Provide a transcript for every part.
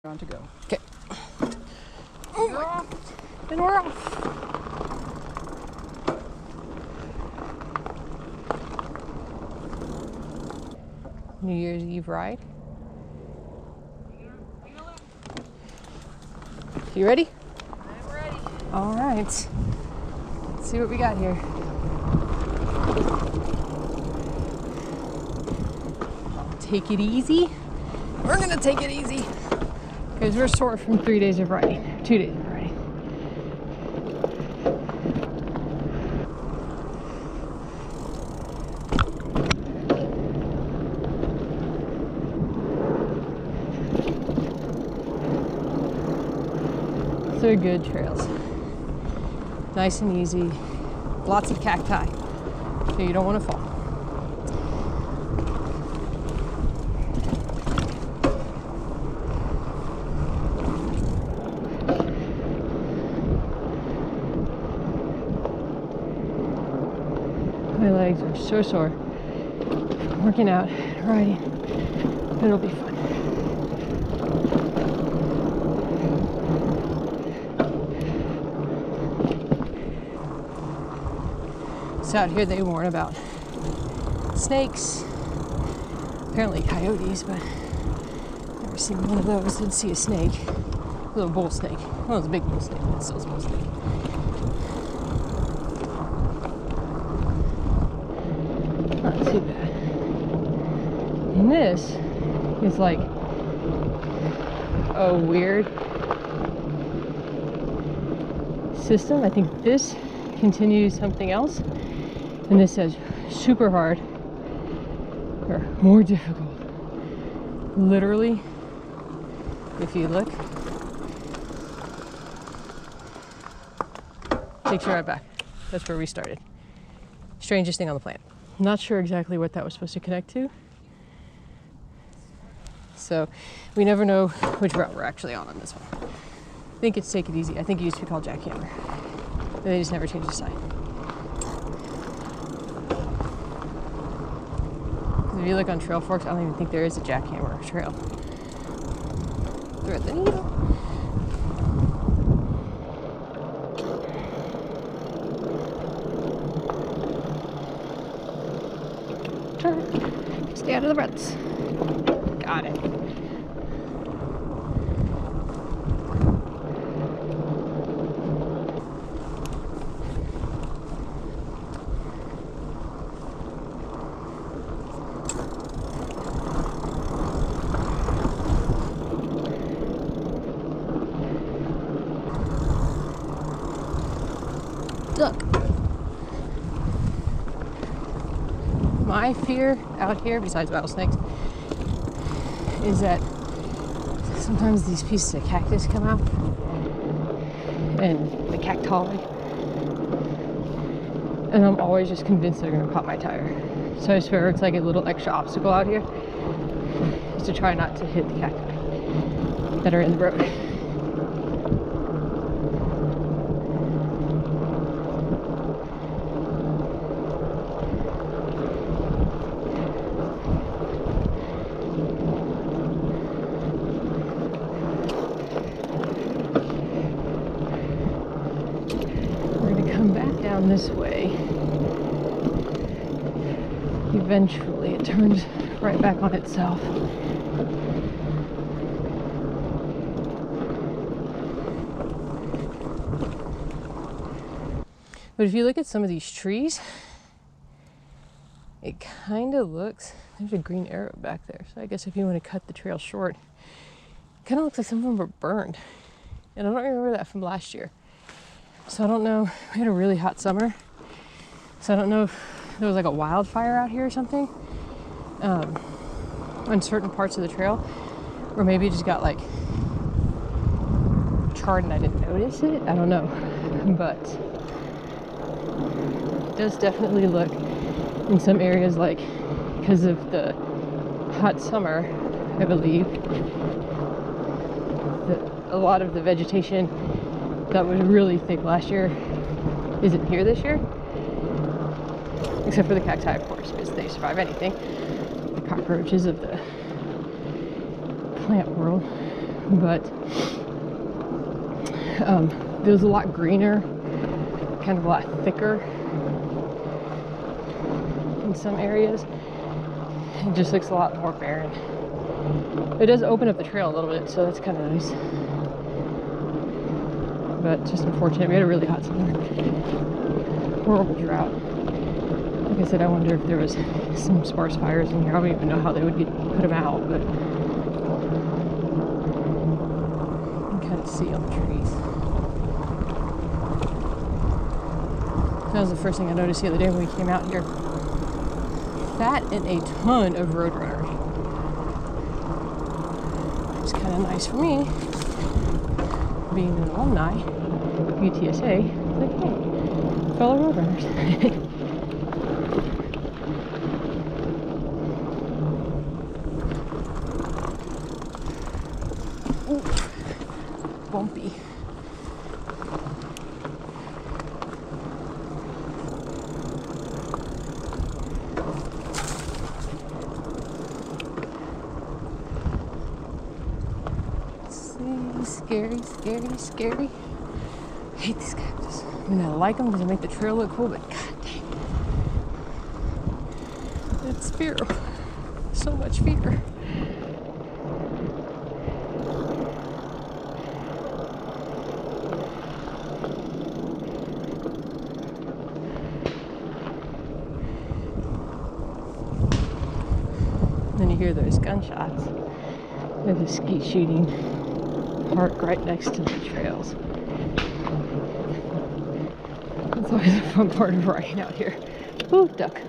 On to go. Okay. Oh my. And we're off. New Year's Eve ride. You ready? I'm ready. All right. Let's see what we got here. Take it easy. We're gonna take it easy because we're sore from 3 days of riding, 2 days of riding. So good trails. Nice and easy. Lots of cacti, so you don't want to fall. My legs are so sore from working out, riding, but it'll be fun. So out here they warn about snakes, apparently coyotes, but never seen one of those. Didn't see a snake, a little bull snake. Well, it's a big bull snake, but it's still a bull snake. Not too bad. And this is like a weird system. I think this continues something else, and this says super hard or more difficult. Literally, if you look, takes you right back. That's where we started. Strangest thing on the planet. Not sure exactly what that was supposed to connect to. So we never know which route we're actually on this one. I think it's Take It Easy. I think it used to be called Jackhammer. But they just never changed the sign. If you look on Trail Forks, I don't even think there is a Jackhammer trail. Thread the needle. Stay out of the ruts. Got it. Look. My fear out here, besides rattlesnakes, is that sometimes these pieces of cactus come out and the cacti, and I'm always just convinced they're gonna pop my tire. So I swear it's like a little extra obstacle out here, is to try not to hit the cacti that are in the road. Down this way. Eventually it turns right back on itself. But if you look at some of these trees, it kind of looks, there's a green arrow back there. So I guess if you want to cut the trail short, it kind of looks like some of them were burned. And I don't remember that from last year. So I don't know, we had a really hot summer, so I don't know if there was like a wildfire out here or something on certain parts of the trail, or maybe it just got like charred and I didn't notice it. I don't know, but it does definitely look in some areas like, because of the hot summer, I believe, that a lot of the vegetation that was really thick last year isn't here this year, except for the cacti, of course, because they survive anything. The cockroaches of the plant world. but it was a lot greener, kind of a lot thicker in some areas. It just looks a lot more barren. It does open up the trail a little bit, so that's kind of nice. But just unfortunate, we had a really hot summer. Horrible drought. Like I said, I wonder if there was some sparse fires in here. I don't even know how they would put them out, but you can kind of see all the trees. That was the first thing I noticed the other day when we came out here. That and a ton of roadrunners. It's kind of nice for me, being an alumni of UTSA. It's like, hey, fellow roadrunners. Ooh, bumpy. Scary, scary, scary. I hate these cactus. I mean, I like them because they make the trail look cool, but god dang. It's fear. So much fear. Then you hear those gunshots. There's a skeet shooting park right next to the trails. It's always a fun part of riding out here. Ooh, duck.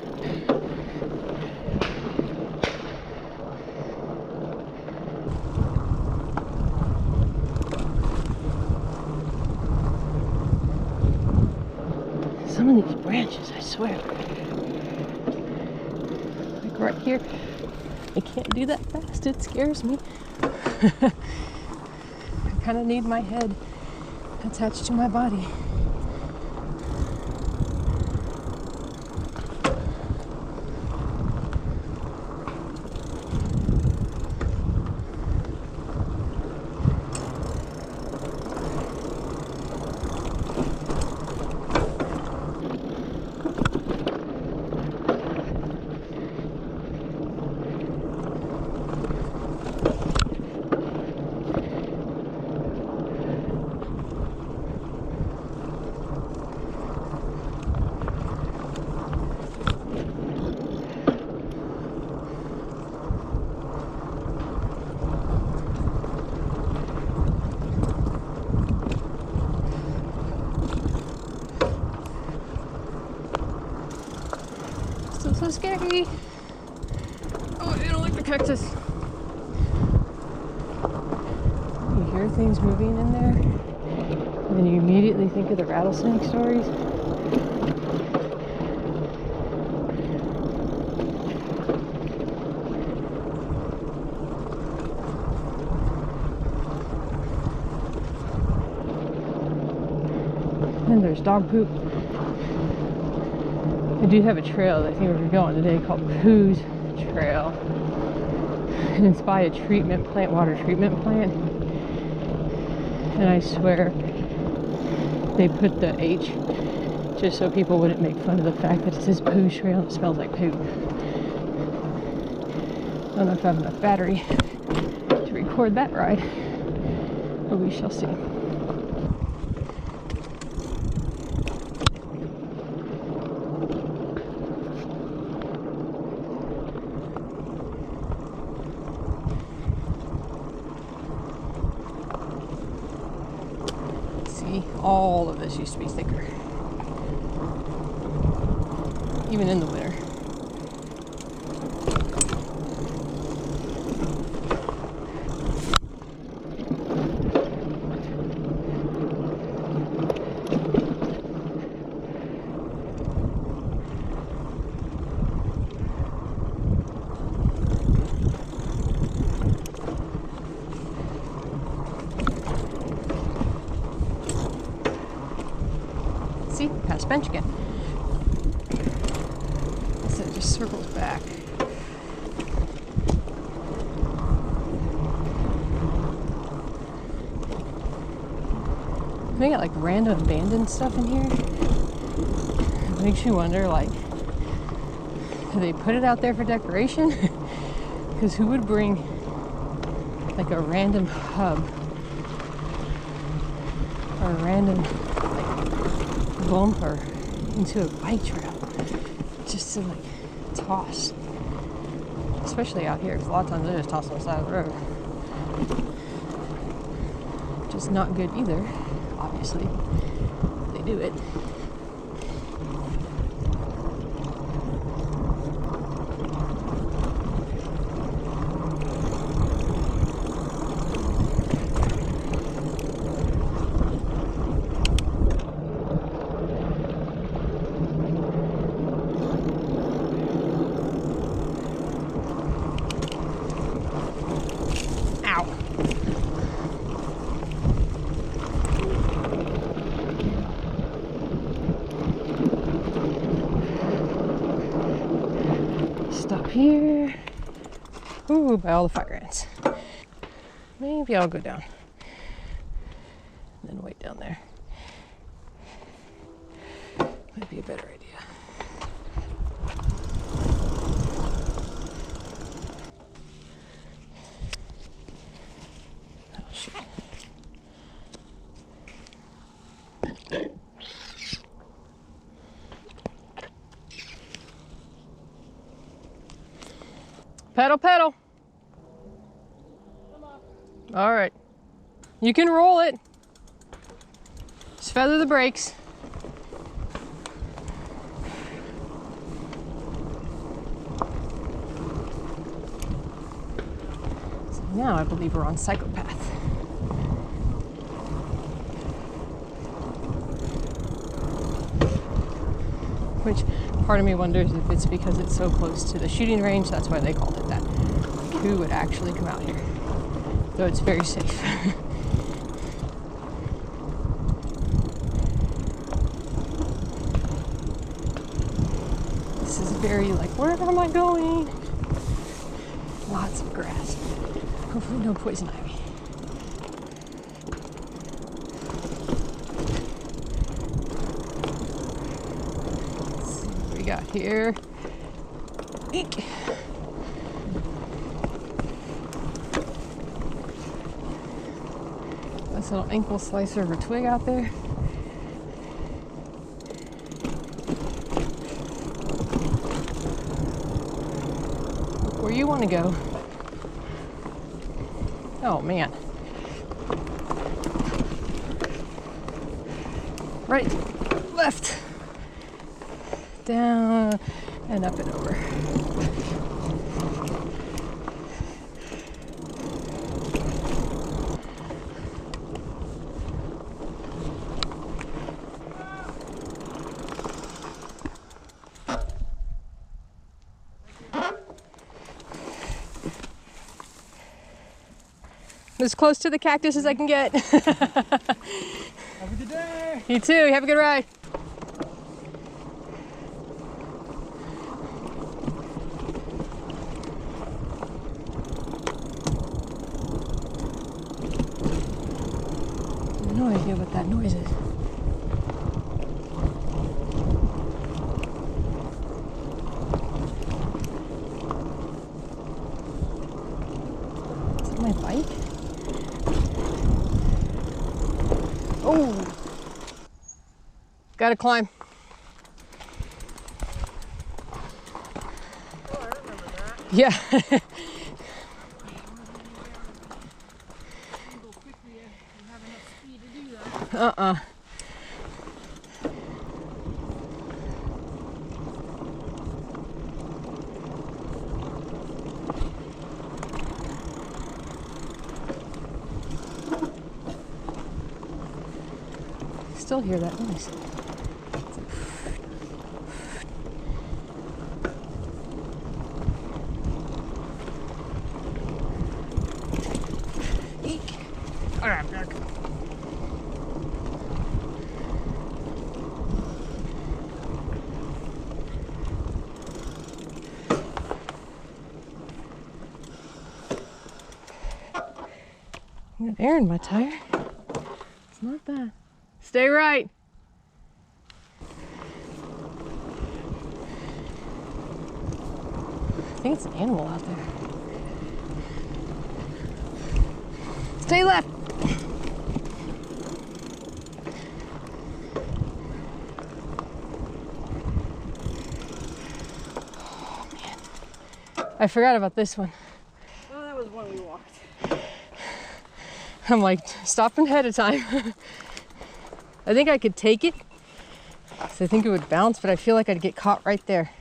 Some of these branches, I swear. Like right here, I can't do that fast, it scares me. I kind of need my head attached to my body. So scary. Oh, I don't like the cactus. You hear things moving in there, and then you immediately think of the rattlesnake stories. And there's dog poop. I do have a trail that I think we're going today called Pooh's Trail. And it's by a treatment plant, water treatment plant. And I swear they put the H just so people wouldn't make fun of the fact that it says Pooh's Trail and it smells like poop. I don't know if I have enough battery to record that ride, but we shall see. All of this used to be thicker, even in the winter. See, past bench again. So it just circles back. They got like random abandoned stuff in here. It makes you wonder, like, do they put it out there for decoration? Because who would bring like a random hub or a random like bumper into a bike trail just to like toss? Especially out here, because a lot of times they just toss on the side of the road. Which is not good either, obviously. They do it. Stop here. Ooh, by all the fire ants. Maybe I'll go down. And then wait down there. Might be a better idea. Oh, shit. Pedal, pedal. All right. You can roll it. Just feather the brakes. So now I believe we're on Psychopath. Which part of me wonders if it's because it's so close to the shooting range, that's why they called it that. Like, who would actually come out here? Though it's very safe. This is very like, where am I going? Lots of grass. Hopefully no poison ivy. Got here. Eek. Nice little ankle slicer of a twig out there. Look where you want to go. Oh man. Right, left. Down and up and over. As close to the cactus as I can get. Have a good day. You too. Have a good ride. No idea what that noise is. Is that my bike? Oh! Gotta climb. Oh, I remember that. Yeah. You go quickly if you have enough speed to do that. Still hear that noise. Eek. All right, back. I got air in my tire. It's not bad. Stay right. I think it's an animal out there. Stay left. Oh, man. I forgot about this one. Oh, that was one we walked. I'm like, stopping ahead of time. I think I could take it. So I think it would bounce, but I feel like I'd get caught right there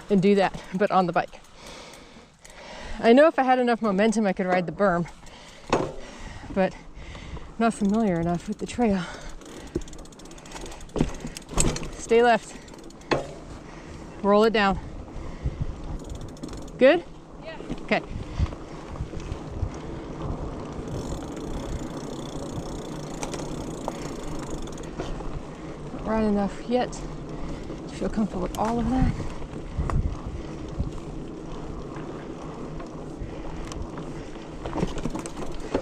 and do that, but on the bike. I know if I had enough momentum, I could ride the berm, but I'm not familiar enough with the trail. Stay left. Roll it down. Good? Yeah. Okay. Not right enough yet to feel comfortable with all of that.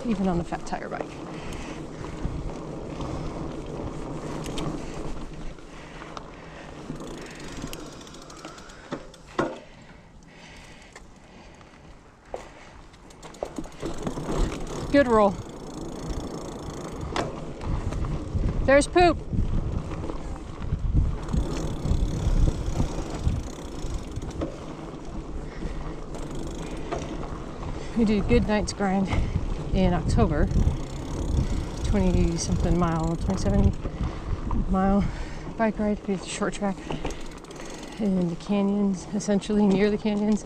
Even on the fat tire bike. Good roll. There's poop. We did a good night's grind in October. 20 something mile, 27 mile bike ride. We did a short track in the canyons, essentially near the canyons.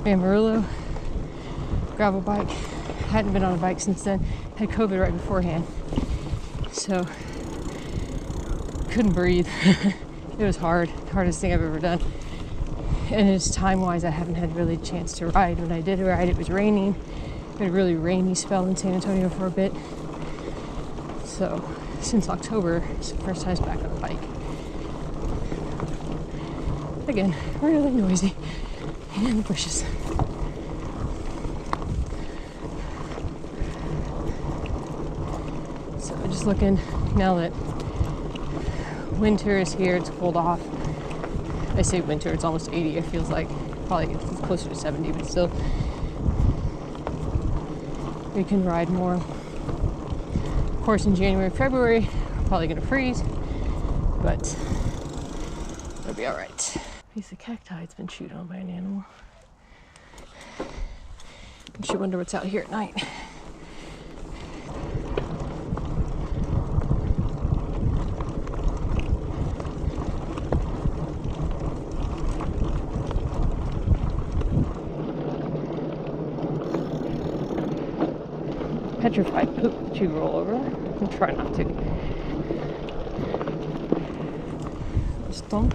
Amarillo, gravel bike. Hadn't been on a bike since then. Had COVID right beforehand, so couldn't breathe. It was hard, hardest thing I've ever done. And it's time-wise, I haven't had really a chance to ride. When I did ride, it was raining. We had a really rainy spell in San Antonio for a bit. So since October, it's the first time back on a bike. Again, really noisy in the bushes. So just looking now that winter is here, it's cooled off. I say winter, it's almost 80, it feels like. Probably it's closer to 70, but still. We can ride more. Of course, in January, February, probably gonna freeze, but it'll be all right. Piece of cacti has been chewed on by an animal. You should wonder what's out here at night. Petrified poop that you roll over and try not to. Stump.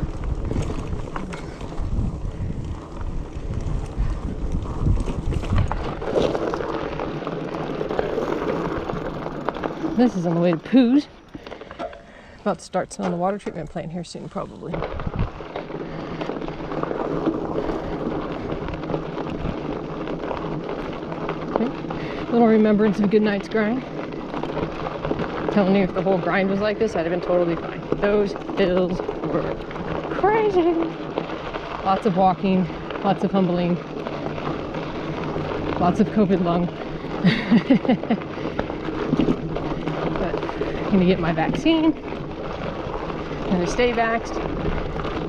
This is on the way to Pooh's. About to start some on the water treatment plant here soon, probably. Little remembrance of a good night's grind. I'm telling you, if the whole grind was like this, I'd have been totally fine. Those hills were crazy. Lots of walking, lots of humbling, lots of COVID lung. But I'm gonna get my vaccine. I'm gonna stay vaxxed,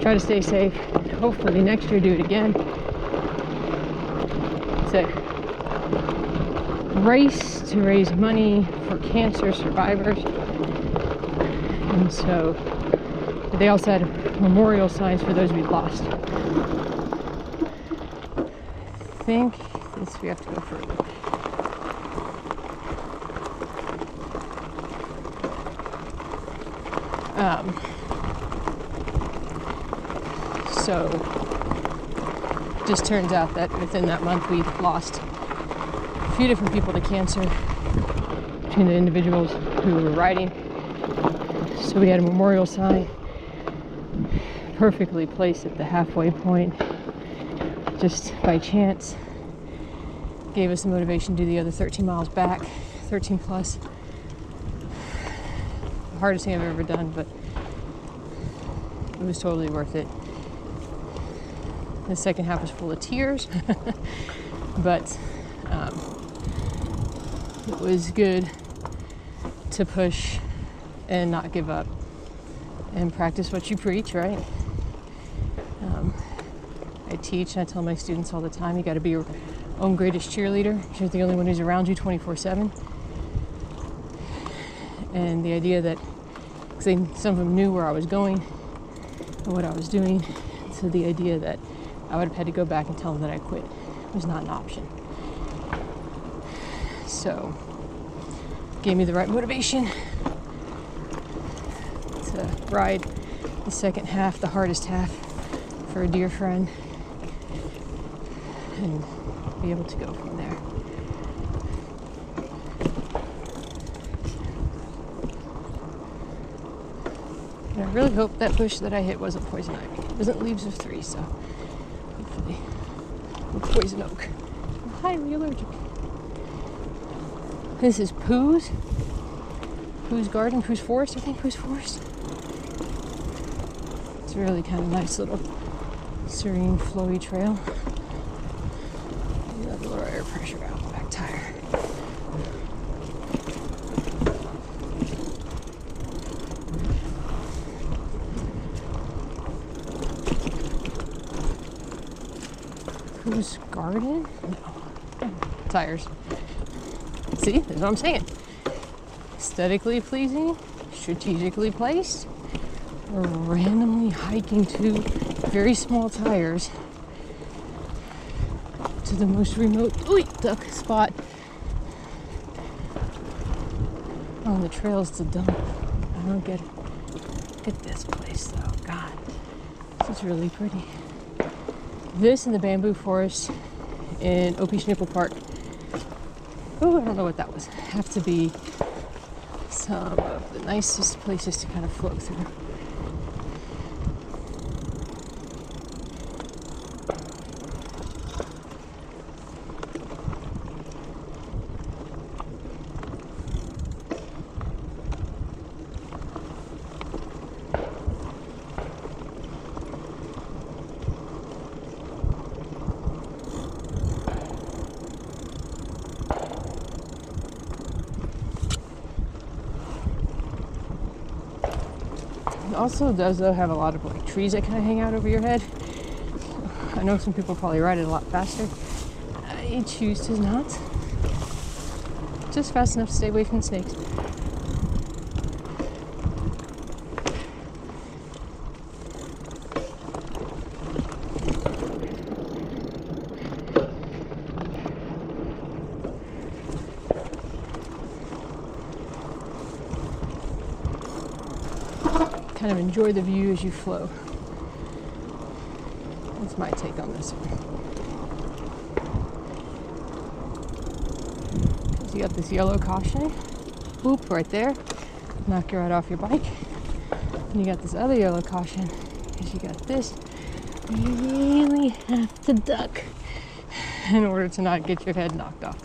try to stay safe. Hopefully next year do it again. So, race to raise money for cancer survivors, and so they also had memorial signs for those we lost. I think we have to go further. So just turns out that within that month we lost a few different people to cancer between the individuals who were riding. So we had a memorial sign perfectly placed at the halfway point, just by chance. Gave us the motivation to do the other 13 miles back, 13 plus. hardest thing I've ever done, but it was totally worth it. The second half was full of tears, but it was good to push and not give up and practice what you preach, right? I teach and I tell my students all the time, you got to be your own greatest cheerleader. You're the only one who's around you 24/7. And the idea that, because some of them knew where I was going and what I was doing, so the idea that I would have had to go back and tell them that I quit was not an option. So, gave me the right motivation to ride the second half, the hardest half, for a dear friend, and be able to go from there. And I really hope that bush that I hit wasn't poison ivy. It wasn't leaves of 3, so hopefully no poison oak. I'm highly allergic. This is Pooh's garden, Pooh's forest, I think, Pooh's forest. It's a really kind of nice little serene, flowy trail. Let the lower air pressure out the back tire. Whose garden? No. Tires. See, that's what I'm saying. Aesthetically pleasing, strategically placed, or randomly hiking 2 very small tires to the most remote duck spot on the trails to dump. I don't get it. Look at this place though. God, this is really pretty. This and the bamboo forest in Opie Schnipple Park. Oh, I don't know what that was. Have to be some of the nicest places to kind of float through. Also does though have a lot of like trees that kind of hang out over your head. I know some people probably ride it a lot faster. I choose to not. Just fast enough to stay away from the snakes. Kind of enjoy the view as you flow. That's my take on this one. Because you got this yellow caution, boop, right there, knock you right off your bike. And you got this other yellow caution, because you got this. You really have to duck in order to not get your head knocked off.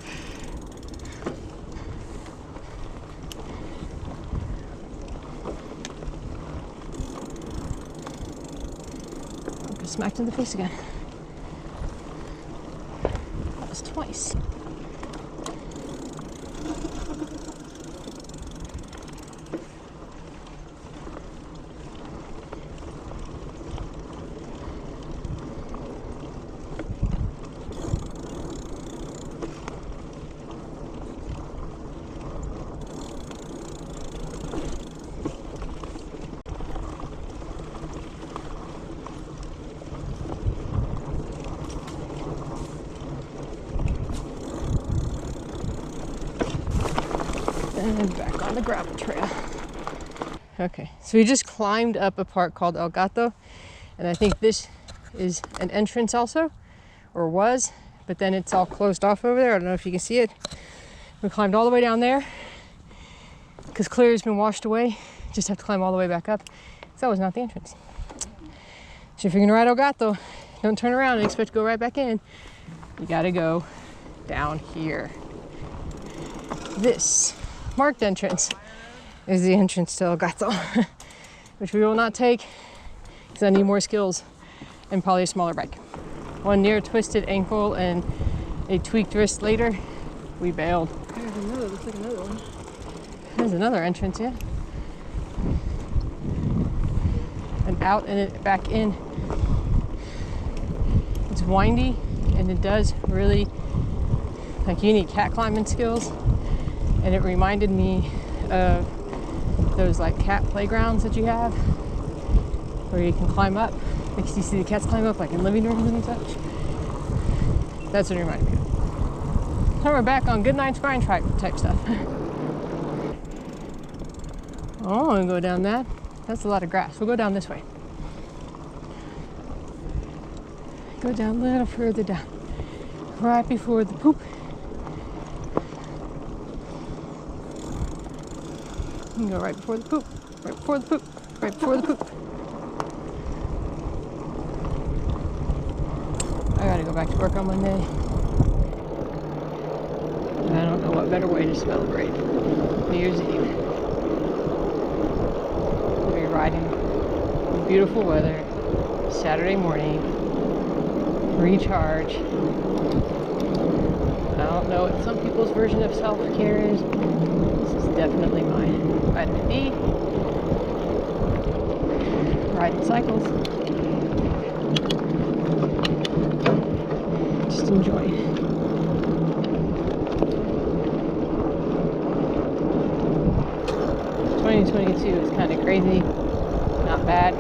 Smacked in the face again. That was twice. And back on the gravel trail. Okay, so we just climbed up a park called El Gato, and I think this is an entrance also, or was, but then it's all closed off over there. I don't know if you can see it. We climbed all the way down there because Clear's been washed away. Just have to climb all the way back up. So that was not the entrance. So if you're gonna ride El Gato, don't turn around and expect to go right back in. You gotta go down here. This marked entrance is the entrance to El Gato, which we will not take because I need more skills and probably a smaller bike. One near twisted ankle and a tweaked wrist later, we bailed. There's another, looks like another one. There's another entrance, yeah. And out and it back in. It's windy and it does really, like, you need cat climbing skills. And it reminded me of those like cat playgrounds that you have where you can climb up. Like you see the cats climb up like in living rooms and such. That's what it reminded me of. So we're back on good night grind type stuff. Oh, I'm gonna go down that. That's a lot of grass. We'll go down this way. Go down a little further down. Right before the poop. You can go right before the poop. Right before the poop. Right before the poop. I gotta go back to work on Monday. I don't know what better way to celebrate New Year's Eve. We'll be riding in beautiful weather Saturday morning. Recharge. I don't know what some people's version of self-care is. This is definitely mine. Vitamin D. Riding cycles. Just enjoy it. 2022 is kind of crazy. Not bad.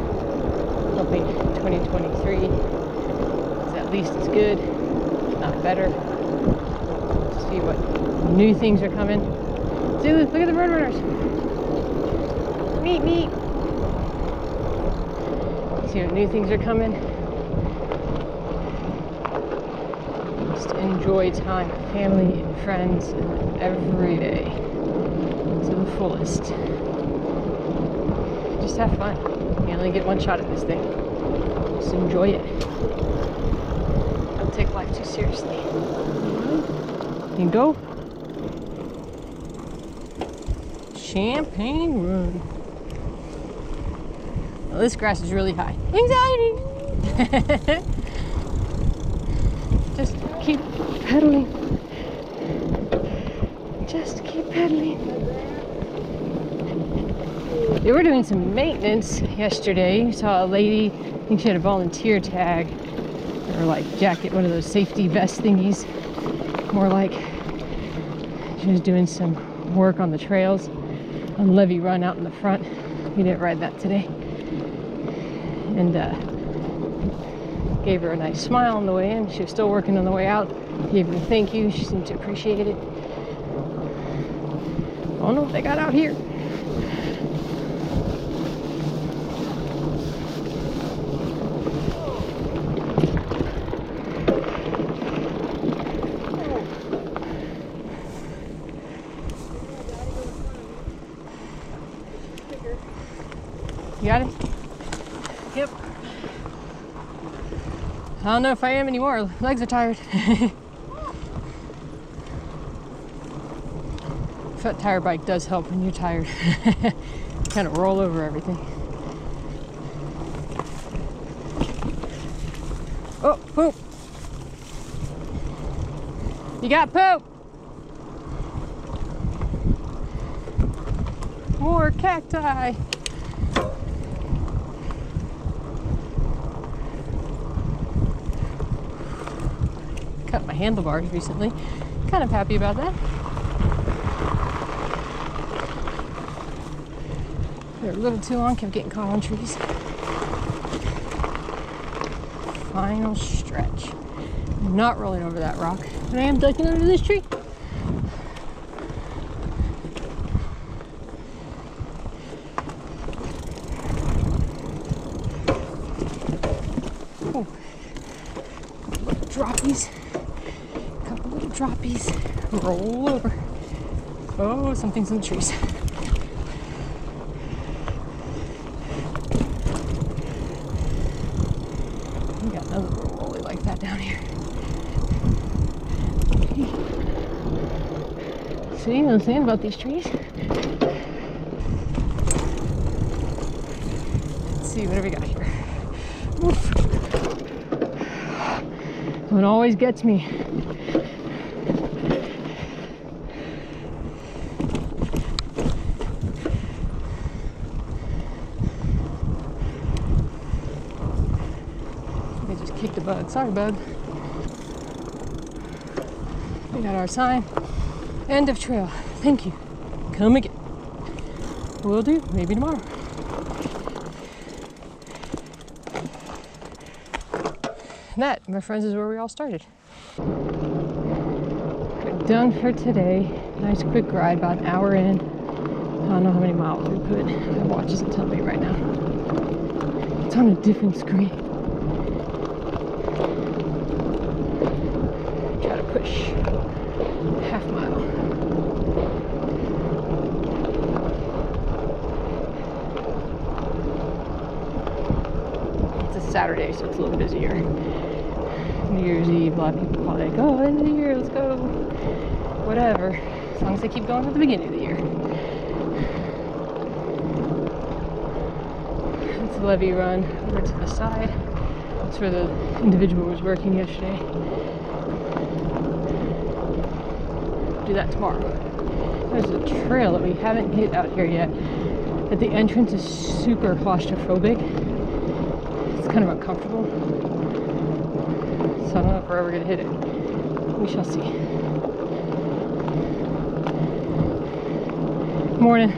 Hoping 2023 is at least as good, if not better. See what new things are coming. See, look at the roadrunners. Meet. See what new things are coming. Just enjoy time with family and friends every day to the fullest. Just have fun. You only get one shot at this thing. Just enjoy it. Don't take life too seriously. You can go. Champagne Run. Well, this grass is really high. Anxiety! Just keep pedaling. Just keep pedaling. They were doing some maintenance yesterday. Saw a lady, I think she had a volunteer tag, or like jacket, one of those safety vest thingies. More like she was doing some work on the trails on Levee Run out in the front. We didn't ride that today. And gave her a nice smile on the way in. She was still working on the way out. Gave her a thank you. She seemed to appreciate it. I don't know what they got out here. You got it? Yep. I don't know if I am anymore. Legs are tired. Fat tire bike does help when you're tired. Kind of roll over everything. Oh, poop. You got poop. More cacti. Cut my handlebars recently. Kind of happy about that. They're a little too long, kept getting caught on trees. Final stretch. I'm not rolling over that rock, but I am ducking under this tree. Oh. Droppies. Couple little droppies. Roll over. Oh, something's in the trees. We got another little rolly like that down here. See what I'm saying about these trees? see, what do we got here? Oof. One always gets me. I just kicked the bug. Sorry, bug. We got our sign. End of trail. Thank you. Come again. Will do. Maybe tomorrow. And that, my friends, is where we all started. We're done for today. Nice quick ride, about an hour in. I don't know how many miles we put. My watch isn't telling me right now. It's on a different screen. Try to push half mile. It's a Saturday, so it's a little busier. New Year's Eve, a lot of people call it, oh, end of the year, let's go. Whatever, as long as they keep going at the beginning of the year. It's a levee run over to the side. That's where the individual was working yesterday. Do that tomorrow. There's a trail that we haven't hit out here yet. But the entrance is super claustrophobic. It's kind of uncomfortable. So I don't know if we're ever gonna hit it. We shall see. Morning.